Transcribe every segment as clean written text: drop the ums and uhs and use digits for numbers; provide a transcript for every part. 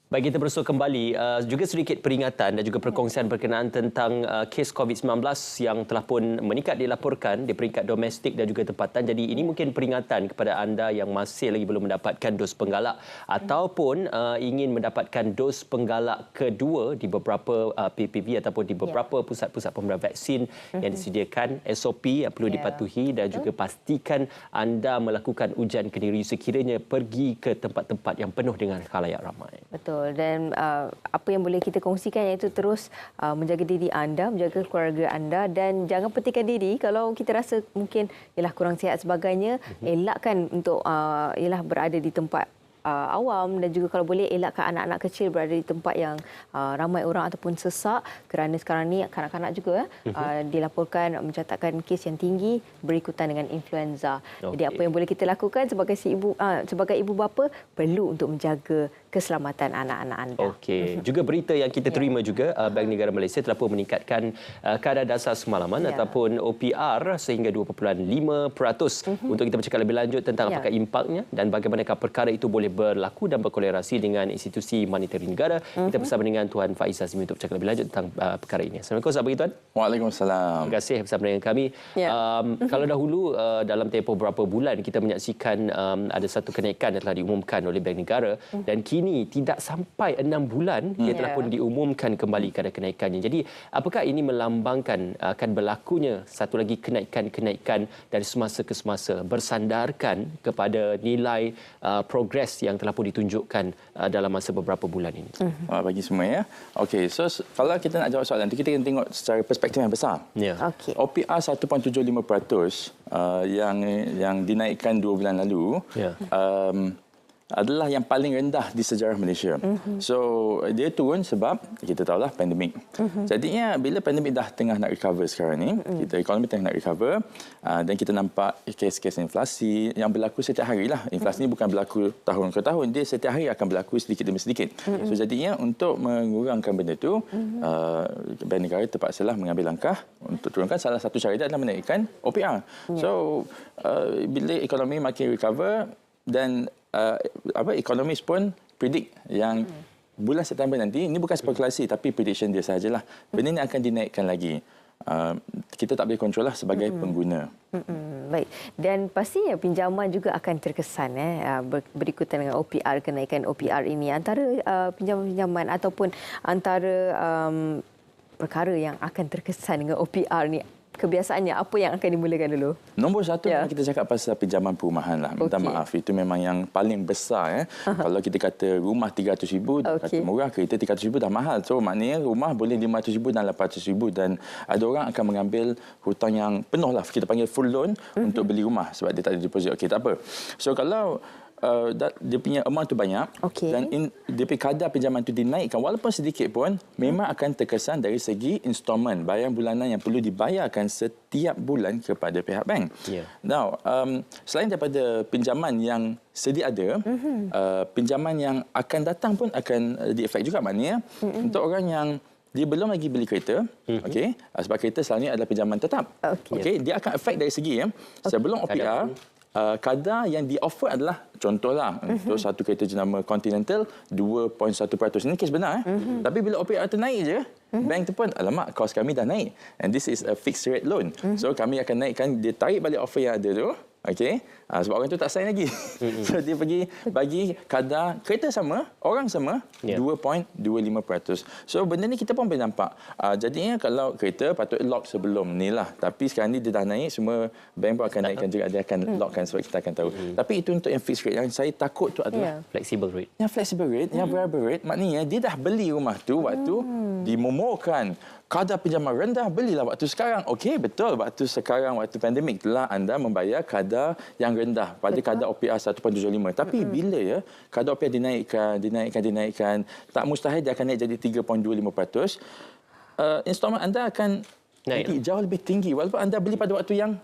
Baik, kita bersua kembali. Juga sedikit peringatan dan juga perkongsian berkenaan tentang kes COVID-19 yang telah pun meningkat dilaporkan di peringkat domestik dan juga tempatan. Jadi ini mungkin peringatan kepada anda yang masih lagi belum mendapatkan dos penggalak ataupun ingin mendapatkan dos penggalak kedua di beberapa PPV ataupun di beberapa pusat-pusat pemberian vaksin yang disediakan. SOP yang perlu dipatuhi dan juga pastikan anda melakukan ujian kendiri sekiranya pergi ke tempat-tempat yang penuh dengan khalayak ramai. Betul. Dan apa yang boleh kita kongsikan iaitu terus menjaga diri anda, menjaga keluarga anda dan jangan petikan diri kalau kita rasa mungkin ialah kurang sihat sebagainya, elakkan untuk berada di tempat awam dan juga kalau boleh elakkan anak-anak kecil berada di tempat yang ramai orang ataupun sesak kerana sekarang ni kanak-kanak juga dilaporkan mencatatkan kes yang tinggi berikutan dengan influenza. Jadi apa yang boleh kita lakukan sebagai ibu bapa perlu untuk menjaga keselamatan anak-anak anda. Okey. Juga berita yang kita terima juga, Bank Negara Malaysia telah pun meningkatkan kadar dasar semalaman ataupun OPR sehingga 2.5%. Untuk kita bercakap lebih lanjut tentang apakah impaknya dan bagaimanakah perkara itu boleh berlaku dan berkolerasi dengan institusi moneteri negara. Kita bersama dengan Tuan Faiz Azmi untuk bercakap lebih lanjut tentang perkara ini. Assalamualaikum, selamat pagi Tuan. Waalaikumsalam. Terima kasih bersama dengan kami. Kalau dahulu dalam tempoh beberapa bulan kita menyaksikan ada satu kenaikan yang telah diumumkan oleh Bank Negara dan kini tidak sampai 6 bulan dia telah pun diumumkan kembali kadar kenaikannya. Jadi apakah ini melambangkan akan berlakunya satu lagi kenaikan dari semasa ke semasa bersandarkan kepada nilai progres yang telah pun ditunjukkan dalam masa beberapa bulan ini? Bagi semua ya. Okey, so kalau kita nak jawab soalan itu kita kena tengok secara perspektif yang besar. OPR 1.75% yang dinaikkan 2 bulan lalu adalah yang paling rendah di sejarah Malaysia. So, dia turun sebab kita tahulah pandemik. Jadinya bila pandemik dah tengah nak recover sekarang ni, ekonomi tengah nak recover dan kita nampak kes-kes inflasi yang berlaku setiap hari lah. Inflasi ni bukan berlaku tahun ke tahun, dia setiap hari akan berlaku sedikit demi sedikit. So, jadinya untuk mengurangkan benda tu, Bank Negara terpaksalah mengambil langkah untuk turunkan. Salah satu cara dia adalah menaikkan OPR. So, bila ekonomi makin recover dan ekonomis pun predict yang bulan September nanti, ini bukan spekulasi tapi prediction dia sahajalah, benda ini akan dinaikkan lagi. Kita tak boleh kontrol lah sebagai pengguna. Baik, dan pastinya pinjaman juga akan terkesan berikutan dengan OPR, kenaikan OPR ini. Antara pinjaman-pinjaman ataupun antara perkara yang akan terkesan dengan OPR ni, kebiasaannya apa yang akan dimulakan dulu? Nombor satu kita cakap pasal pinjaman perumahan lah. Minta maaf, itu memang yang paling besar. Kalau kita kata rumah 300,000 kata murah, kereta 300,000 dah mahal. So maknanya rumah boleh 500,000 dan 800,000 dan ada orang akan mengambil hutang yang penuh lah. Kita panggil full loan untuk beli rumah sebab dia tak ada deposit. Okey, tak apa. So kalau dia punya amount tu banyak dan dia punya kadar pinjaman tu dinaikkan walaupun sedikit pun, memang akan terkesan dari segi installment, bayaran bulanan yang perlu dibayarkan setiap bulan kepada pihak bank. Now, selain daripada pinjaman yang sedia ada, pinjaman yang akan datang pun akan diefek juga. Maknanya untuk orang yang dia belum lagi beli kereta, sebab kereta selalunya adalah pinjaman tetap. Dia akan efek dari segi sebelum OPR, kadar yang di-offer adalah contohlah untuk satu kereta jenama Continental 2.1%. Ini kes benar. Tapi bila OPR tu naik je, bank tu pun alamak, kos kami dah naik. And this is a fixed rate loan. So kami akan naikkan, dia tarik balik offer yang ada tu. Sebab orang tu tak sign lagi. So dia pergi bagi kadar kereta sama, orang sama, 2.25%. So benda ni kita pun boleh nampak. Jadinya kalau kereta patut lock sebelum ni lah. Tapi sekarang ni dia dah naik, semua bank pun akan naikkan juga. Dia akan lockkan sebab kita akan tahu. Tapi itu untuk yang fixed rate. Yang saya takut tu adalah flexible rate. Yang flexible rate, yang variable rate, maknanya dia dah beli rumah tu waktu dimomorkan. Kadar pinjaman rendah, belilah waktu sekarang. Okey, betul. Waktu sekarang, waktu pandemik itulah anda membayar kadar yang rendah pada kadar OPR 1.75. Tapi bila kadar OPR dinaikkan, tak mustahil dia akan naik jadi 3.25%. Installment anda akan naik jauh lebih tinggi walaupun anda beli pada waktu yang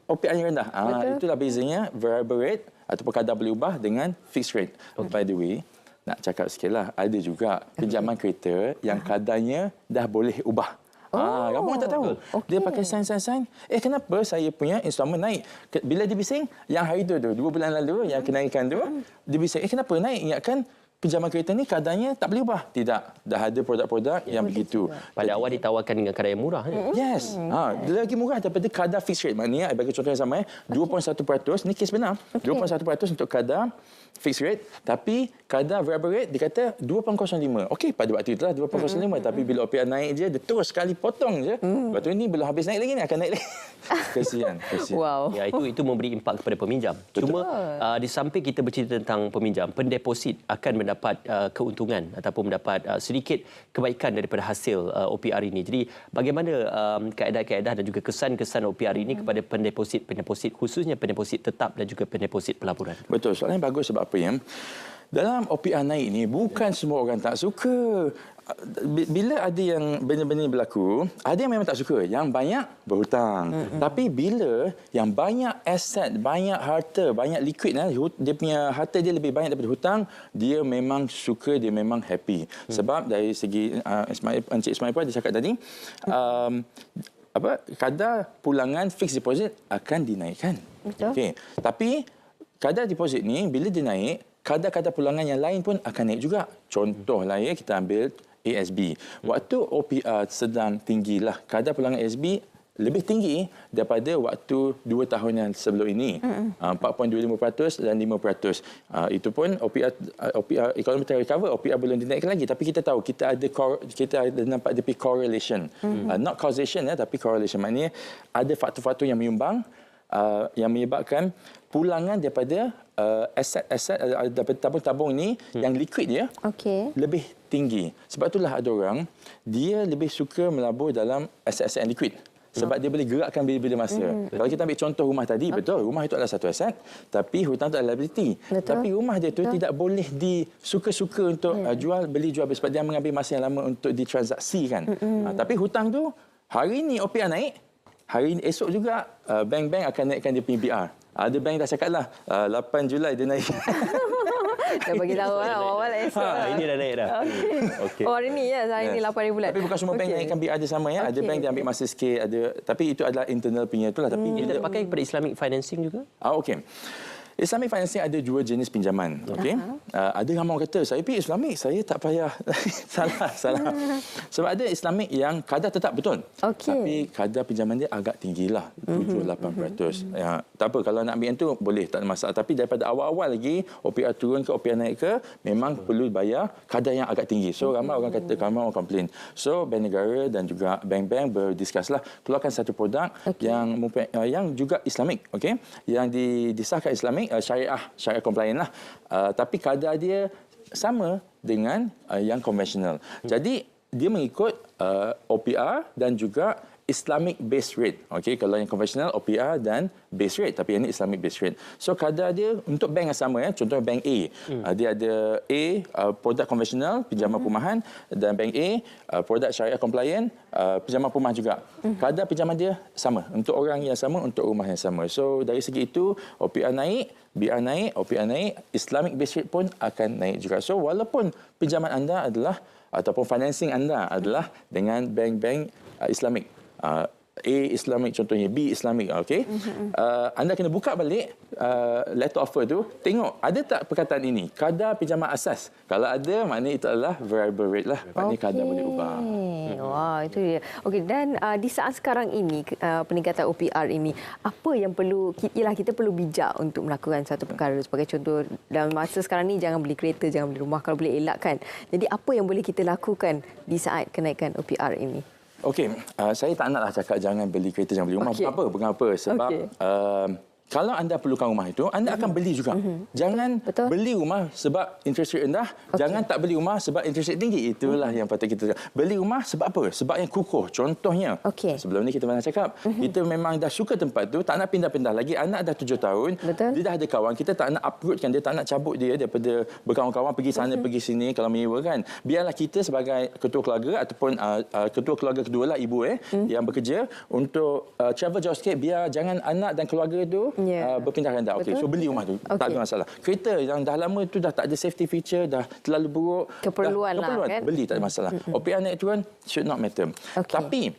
OPR yang rendah. Itulah bezanya variable rate ataupun kadar boleh ubah dengan fixed rate. By the way, nak cakap sikit lah, ada juga pinjaman kereta yang kadarnya dah boleh ubah. Kamu tak tahu. Dia pakai sign. Kenapa saya punya installment naik? Bila dia bising, yang hari tu 2 bulan lalu, yang kenaikan tu, dia bising, kenapa naik? Ingatkan pinjaman kereta ni kadarnya tak boleh ubah. Tidak. Dah ada produk-produk yang begitu. Pada awal ditawarkan dengan kadar yang murah. Yes. Dia lagi murah daripada kadar fixed rate. Maknanya, bagi contoh yang sama, 2.1%. Ni kes benar. 2.1% untuk kadar fixed rate. Tapi kadar variable rate, dia kata 2.05. Okey, pada waktu itulah 2.05. Tapi bila OPR naik je, dia terus sekali potong je. Lepas tu ni belum habis naik lagi ni, akan naik lagi. Kesian. Wow. Ya, itu memberi impak kepada peminjam. Cuma di samping kita bercerita tentang peminjam, pendeposit akan mendapat keuntungan ataupun mendapat sedikit kebaikan daripada hasil OPR ini. Jadi bagaimana kaedah-kaedah dan juga kesan-kesan OPR ini kepada pendeposit khususnya pendeposit tetap dan juga pendeposit pelaburan? Betul, soalan yang bagus sebab apa ya? Dalam OPR naik ni bukan semua orang tak suka. Bila ada yang benda-benda berlaku, ada yang memang tak suka, yang banyak berhutang. Tapi bila yang banyak aset, banyak harta, banyak liquid, dia punya harta dia lebih banyak daripada hutang, dia memang suka, dia memang happy. Sebab dari segi Encik Ismail pun ada cakap tadi, kadar pulangan fixed deposit akan dinaikkan. Okey. Tapi kadar deposit ni bila dia naik, kadar-kadar pulangan yang lain pun akan naik juga. Contohlah ya, kita ambil ASB. Waktu OPR sedang tinggilah, kadar pulangan ASB lebih tinggi daripada waktu 2 tahun yang sebelum ini. 4.25% dan 5%. Itu pun OPR ekonomi recover, OPR belum dinaikkan lagi. Tapi kita tahu kita ada nampak DP correlation. Not causation ya, tapi correlation. Maknanya ada faktor-faktor yang menyumbang yang menyebabkan pulangan daripada aset-aset daripada tabung-tabung ini yang liquid dia lebih tinggi. Sebab itulah ada orang dia lebih suka melabur dalam aset-aset yang liquid. Sebab dia boleh gerakkan bila-bila masa. Kalau kita ambil contoh rumah tadi, betul, rumah itu adalah satu aset, tapi hutang itu adalah liability. Tapi rumah dia itu tidak boleh disuka-suka untuk jual beli sebab dia mengambil masa yang lama untuk ditransaksikan. Tapi hutang tu hari ini OPR naik, hari ini esok juga bank-bank akan naikkan dia punya BR. Ada bank dah cakap lah 8 Julai dia naik. Dah bagi tahu awal-awal esok. Ini dah naik dah. Okey. Oh, hari ni ya, hari ni 8 hari bulan. Tapi bukan semua bank naikkan BR dia sama ya. Ada bank dia ambil masa sikit, tapi itu adalah internal punya itulah. Tapi kita pakai kepada Islamic financing juga. Okey. Islamic financing ada 2 jenis pinjaman. Okey. Ada ramai orang kata, saya pergi Islamic, saya tak payah. Salah. Sebab ada Islamic yang kadar tetap betul. Tapi kadar pinjaman dia agak tinggilah, 7-8%. Ya, tak apa, kalau nak ambil yang tu boleh, tak ada masalah. Tapi daripada awal-awal lagi, OPR turun ke OPR naik ke, memang perlu bayar kadar yang agak tinggi. So ramai orang kata, ramai orang komplain. So bank negara dan juga bank-bank berdiskuslah keluarkan satu produk yang juga Islamic, okey, yang disahkan Islamic, syariah compliant lah. Tapi kadar dia sama dengan yang konvensional. Jadi dia mengikut OPR dan juga Islamic base rate. Okey, kalau yang konvensional OPR dan base rate, tapi yang ini Islamic base rate. So kadar dia untuk bank yang sama ya, contoh bank A. Dia ada produk konvensional, pinjaman perumahan, dan bank A produk syariah compliant, pinjaman perumahan juga. Kadar pinjaman dia sama untuk orang yang sama, untuk rumah yang sama. So dari segi itu OPR naik, BR naik, OPR naik, Islamic base rate pun akan naik juga. So walaupun pinjaman anda adalah ataupun financing anda adalah dengan bank-bank Islamic, A Islamic contohnya, B Islamic, okey. Anda kena buka balik letter offer tu, tengok ada tak perkataan ini, kadar pinjaman asas. Kalau ada, maknanya itu adalah variable rate lah. Maknanya kadar boleh ubah. Wah, itu dia. Okey, dan di saat sekarang ini peningkatan OPR ini, apa yang perlu, ialah kita perlu bijak untuk melakukan satu perkara. Sebagai contoh, dalam masa sekarang ni jangan beli kereta, jangan beli rumah kalau boleh elakkan. Jadi apa yang boleh kita lakukan di saat kenaikan OPR ini? Okey, saya tak naklah cakap jangan beli kereta, jangan beli rumah. Mengapa? Sebab kalau anda perlukan rumah itu, anda akan beli juga. Jangan beli rumah sebab interest rate rendah. Jangan tak beli rumah sebab interest rate tinggi. Itulah yang patut kita cakap. Beli rumah sebab apa? Sebab yang kukuh. Contohnya, sebelum ni kita pernah cakap, kita memang dah suka tempat tu, tak nak pindah-pindah lagi. Anak dah 7 tahun, dia dah ada kawan. Kita tak nak uprootkan dia, tak nak cabut dia daripada berkawan-kawan pergi sana, pergi sini kalau menyewa kan. Biarlah kita sebagai ketua keluarga ataupun ketua keluarga kedua lah, ibu yang bekerja untuk travel jauh sikit, biar jangan anak dan keluarga tu berpindah rendah. Okey, so beli rumah tu. Tak ada masalah. Kereta yang dah lama tu dah tak ada safety feature, dah terlalu buruk. Keperluan lah kan. Beli tak ada masalah. OPR naik turun should not matter. Tapi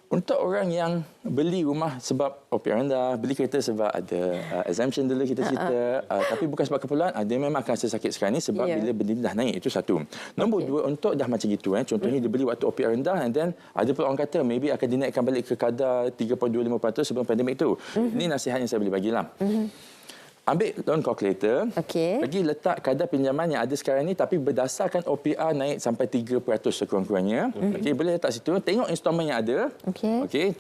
Untuk orang yang beli rumah sebab OPR rendah, beli kereta sebab ada exemption dulu kita cerita, tapi bukan sebab keperluan, dia memang akan rasa sakit sekarang ni sebab bila benda dah naik, itu satu. Nombor dua, untuk dah macam gitu, contohnya dia beli waktu OPR rendah and then ada pula orang kata maybe akan dinaikkan balik ke kadar 3.25% sebelum pandemik tu. Ini nasihat yang saya boleh bagilah. Ambil loan calculator, pergi letak kadar pinjaman yang ada sekarang ni tapi berdasarkan OPR naik sampai 3% sekurang-kurangnya. Boleh letak situ, tengok installment yang ada.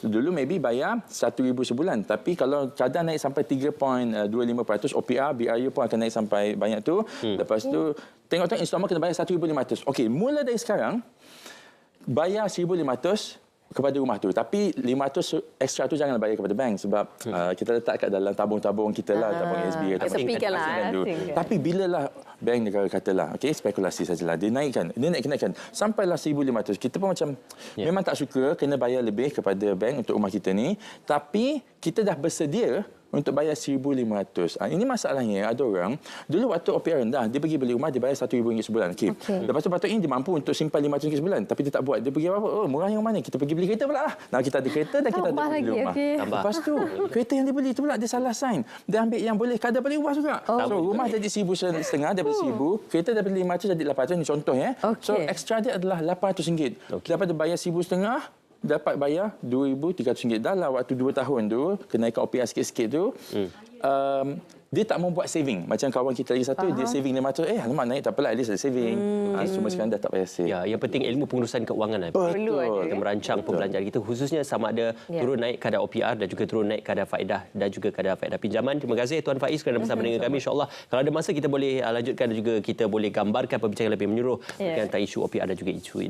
Dulu maybe bayar 1,000 sebulan, tapi kalau kadar naik sampai 3.25%, OPR, BRU pun akan naik sampai banyak tu. Lepas tu, tengok installment kena bayar 1,500. Mula dari sekarang, bayar 1,500 kepada rumah tu. Tapi 500 ekstra tu jangan bayar kepada bank sebab kita letak kat dalam tabung-tabung kita lah, tabung SB. Sepikan lah. Tapi bila lah bank negara katalah, spekulasi sajalah, dia naikkan sampailah 1,500. Kita pun macam memang tak suka kena bayar lebih kepada bank untuk rumah kita ni, tapi kita dah bersedia untuk bayar 1,500. Ini masalahnya, ada orang dulu waktu OPR rendah, dia pergi beli rumah, dia bayar RM1,000 sebulan. Lepas tu patutnya dia mampu untuk simpan RM500 sebulan, tapi dia tak buat. Dia pergi apa? Oh, murah yang mana? Kita pergi beli kereta pula lah. Nah, kita ada kereta dan kita ada beli rumah. Lepas tu, kereta yang dia beli tu pula dia salah sign. Dia ambil yang boleh kadar paling luas juga. So, rumah jadi RM1,500 daripada RM1,000, kereta daripada RM500 jadi RM800. Ini contoh ya. So, ekstra dia adalah RM800. Daripada bayar RM1,500, dapat bayar RM2,300. Dah lah waktu 2 tahun tu, kenaikan OPR sikit-sikit tu, dia tak membuat saving. Macam kawan kita lagi satu, dia saving RM500. Alamak naik, tak apalah, at least ada saving. Cuma sekarang dah tak payah save. Ya, yang penting ilmu pengurusan keuangan. Betul. Kita merancang pembelanjaan kita, khususnya sama ada turun naik kadar OPR dan juga turun naik kadar faedah dan juga kadar faedah pinjaman. Terima kasih Tuan Faiz kerana bersama dengan kami. InsyaAllah, kalau ada masa kita boleh lanjutkan dan juga kita boleh gambarkan perbincangan lebih menyeluruh berkaitan isu OPR dan juga isu inflasi.